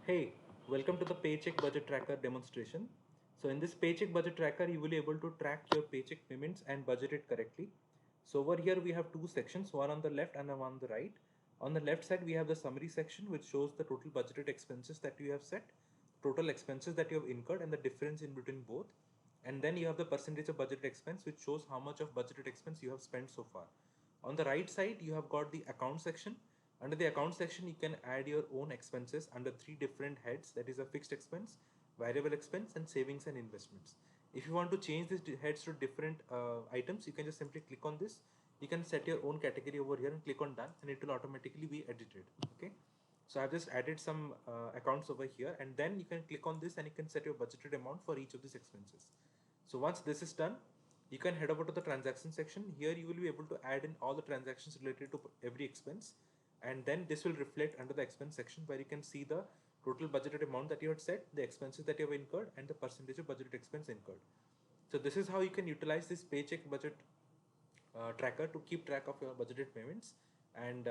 Hey, welcome to the Paycheck Budget Tracker demonstration. So in this Paycheck Budget Tracker, you will be able to track your paycheck payments and budget it correctly. So over here we have two sections, one on the left and one on the right. On the left side, we have the summary section, which shows the total budgeted expenses that you have set, total expenses that you have incurred and the difference in between both. And then you have the percentage of budgeted expense, which shows how much of budgeted expense you have spent so far. On the right side, you have got the account section. Under the account section, you can add your own expenses under three different heads. That is a fixed expense, variable expense, and savings and investments. If you want to change these heads to different items, you can just simply click on this. You can set your own category over here and click on done, and it will automatically be edited. Okay. So I've just added some accounts over here, and then you can click on this and you can set your budgeted amount for each of these expenses. So once this is done, you can head over to the transaction section. Here you will be able to add in all the transactions related to every expense, and then this will reflect under the expense section where you can see the total budgeted amount that you had set, the expenses that you have incurred, and the percentage of budgeted expense incurred. So this is how you can utilize this paycheck budget tracker to keep track of your budgeted payments and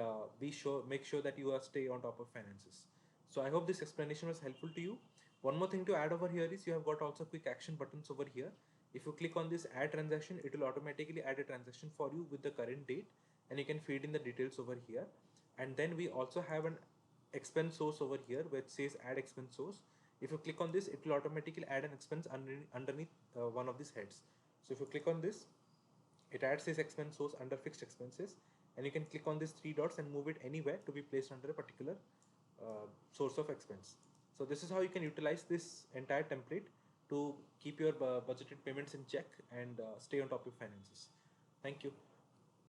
make sure that you are stay on top of finances. So I hope this explanation was helpful to you. One more thing to add over here is you have got also quick action buttons over here. If you click on this add transaction, it will automatically add a transaction for you with the current date, and you can feed in the details over here. And then we also have an expense source over here which says add expense source. If you click on this, it will automatically add an expense underneath one of these heads. So if you click on this, it adds this expense source under fixed expenses, and you can click on these three dots and move it anywhere to be placed under a particular source of expense. So this is how you can utilize this entire template to keep your budgeted payments in check and stay on top of finances. Thank you.